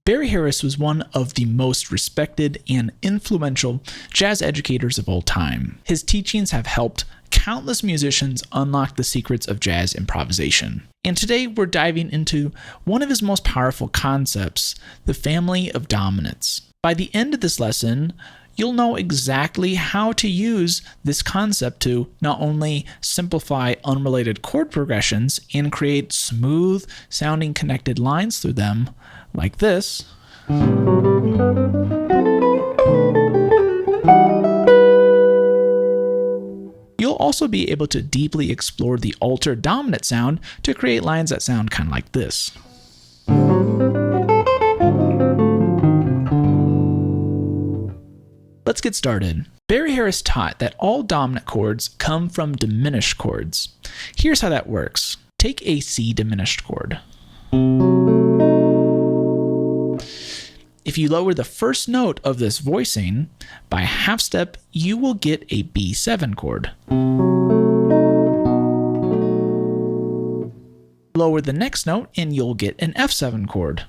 Barry Harris was one of the most respected and influential jazz educators of all time. His teachings have helped countless musicians unlock the secrets of jazz improvisation. And today we're diving into one of his most powerful concepts, the family of dominants. By the end of this lesson, you'll know exactly how to use this concept to not only simplify unrelated chord progressions and create smooth sounding connected lines through them, like this, you'll also be able to deeply explore the altered dominant sound to create lines that sound kind of like this. Let's get started. Barry Harris taught that all dominant chords come from diminished chords. Here's how that works. Take a C diminished chord. If you lower the first note of this voicing by a half step, you will get a B7 chord. Lower the next note and you'll get an F7 chord.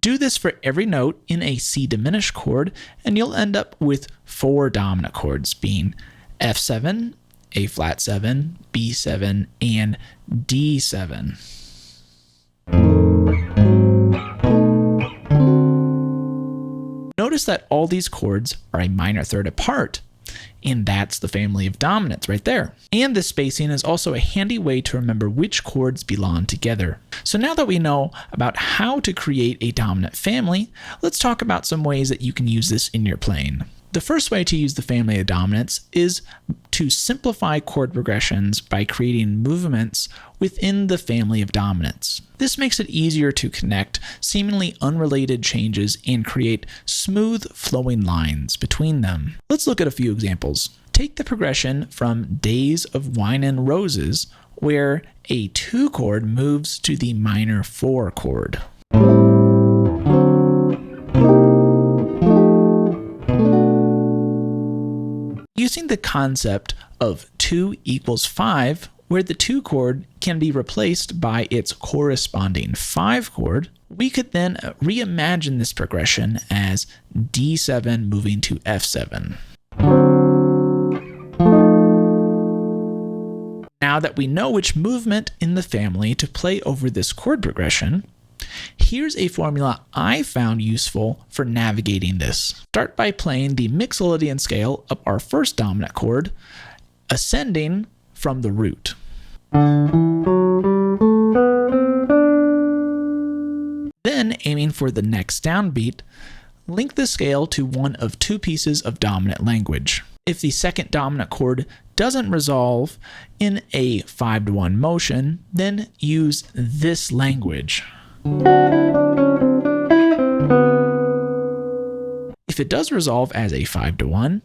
Do this for every note in a C diminished chord, and you'll end up with 4 dominant chords, being F7, A flat 7, B7, and D7. Notice that all these chords are a minor third apart, and that's the family of dominants right there. And this spacing is also a handy way to remember which chords belong together. So now that we know about how to create a dominant family, let's talk about some ways that you can use this in your playing. The first way to use the family of dominants is to simplify chord progressions by creating movements within the family of dominants. This makes it easier to connect seemingly unrelated changes and create smooth flowing lines between them. Let's look at a few examples. Take the progression from Days of Wine and Roses, where a 2 chord moves to the minor 4 chord. Using the concept of 2 equals 5, where the 2 chord can be replaced by its corresponding 5 chord, we could then reimagine this progression as D7 moving to F7. Now that we know which movement in the family to play over this chord progression, here's a formula I found useful for navigating this. Start by playing the Mixolydian scale of our first dominant chord, ascending from the root. Then, aiming for the next downbeat, link the scale to one of 2 pieces of dominant language. If the second dominant chord doesn't resolve in a 5-to-1 motion, then use this language. If it does resolve as a 5-to-1,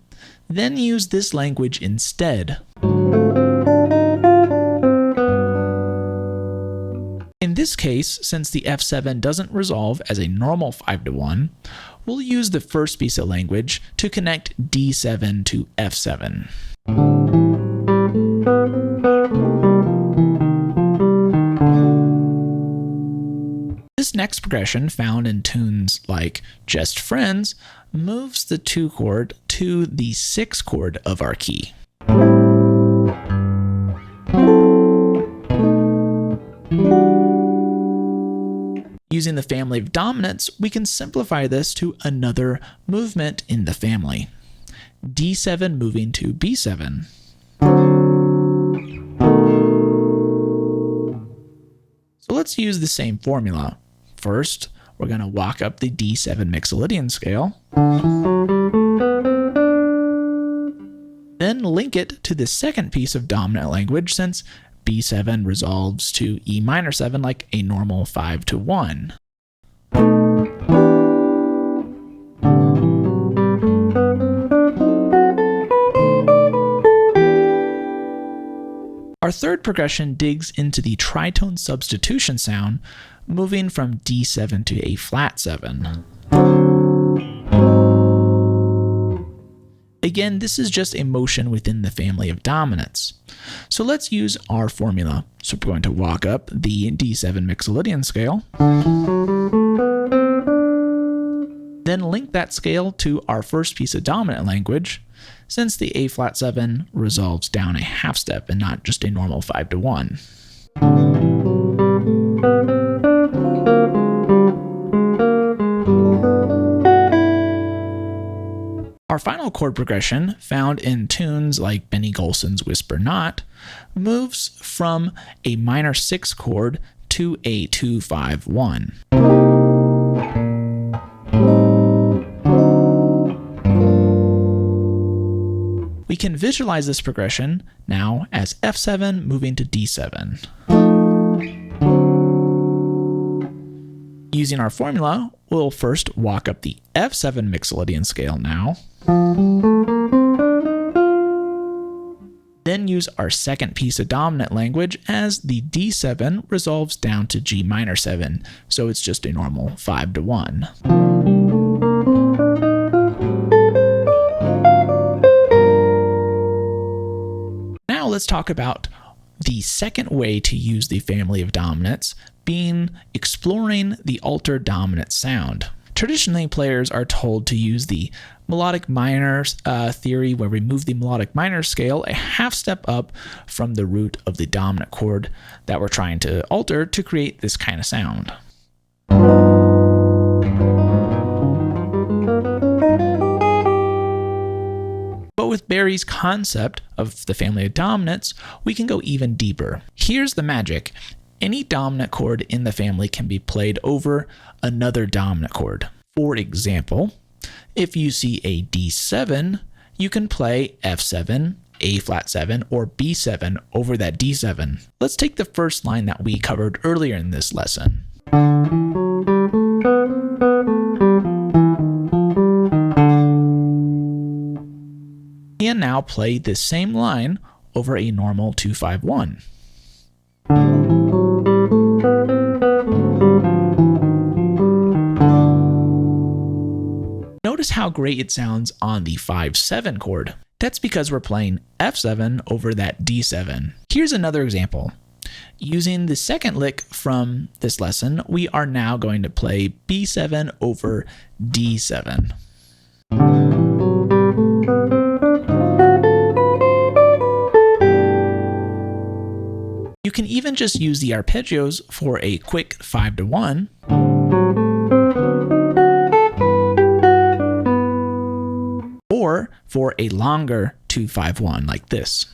then use this language instead. In this case, since the F7 doesn't resolve as a normal 5-to-1, we'll use the first piece of language to connect D7 to F7. This next progression, found in tunes like Just Friends, moves the 2 chord to the 6 chord of our key. Using the family of dominants, we can simplify this to another movement in the family. D7 moving to B7. So let's use the same formula. First, we're going to walk up the D7 Mixolydian scale. Then link it to the second piece of dominant language, since B7 resolves to E minor 7 like a normal 5-to-1. Our third progression digs into the tritone substitution sound, moving from D7 to A flat 7. Again, this is just a motion within the family of dominants. So let's use our formula. So we're going to walk up the D7 Mixolydian scale, then link that scale to our first piece of dominant language, since the A flat 7 resolves down a half step and not just a normal 5-to-1. Our final chord progression, found in tunes like Benny Golson's Whisper Not, moves from a minor 6 chord to a 2-5-1. We can visualize this progression now as F7 moving to D7. Using our formula, we'll first walk up the F7 Mixolydian scale now, then use our second piece of dominant language as the D7 resolves down to G minor 7, so it's just a normal 5-to-1. Now let's talk about the second way to use the family of dominants, being exploring the altered dominant sound. Traditionally, players are told to use the melodic minor theory, where we move the melodic minor scale a half step up from the root of the dominant chord that we're trying to alter to create this kind of sound. But with Barry's concept of the family of dominants, we can go even deeper. Here's the magic. Any dominant chord in the family can be played over another dominant chord. For example, if you see a D7, you can play F7, A flat 7, or B7 over that D7. Let's take the first line that we covered earlier in this lesson. And now play this same line over a normal 2-5-1. Notice how great it sounds on the 5-7 chord. That's because we're playing F7 over that D7. Here's another example. Using the second lick from this lesson, we are now going to play B7 over D7. You can even just use the arpeggios for a quick 5-to-1, or for a longer 2-5-1 like this.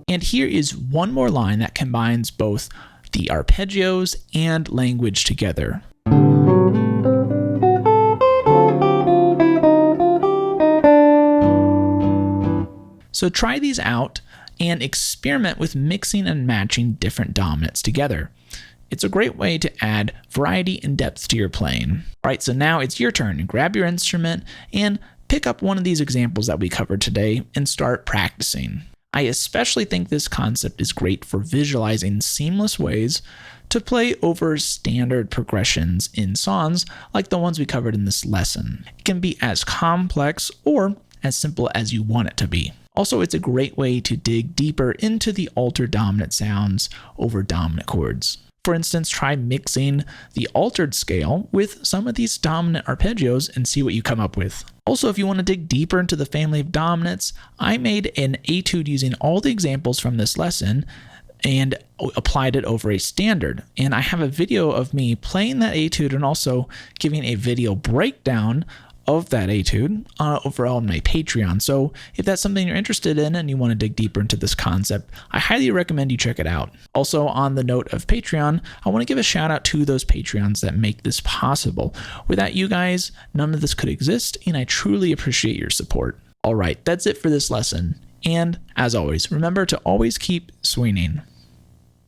And here is one more line that combines both the arpeggios and language together. So try these out and experiment with mixing and matching different dominants together. It's a great way to add variety and depth to your playing. All right, so now it's your turn. Grab your instrument and pick up one of these examples that we covered today and start practicing. I especially think this concept is great for visualizing seamless ways to play over standard progressions in songs like the ones we covered in this lesson. It can be as complex or as simple as you want it to be. Also, it's a great way to dig deeper into the altered dominant sounds over dominant chords. For instance, try mixing the altered scale with some of these dominant arpeggios and see what you come up with. Also, if you want to dig deeper into the family of dominants, I made an etude using all the examples from this lesson and applied it over a standard. And I have a video of me playing that etude and also giving a video breakdown of that etude over on my Patreon. So if that's something you're interested in and you want to dig deeper into this concept, I highly recommend you check it out. Also, on the note of Patreon, I want to give a shout out to those Patreons that make this possible. Without you guys, none of this could exist, and I truly appreciate your support. All right, that's it for this lesson. And as always, remember to always keep swinging.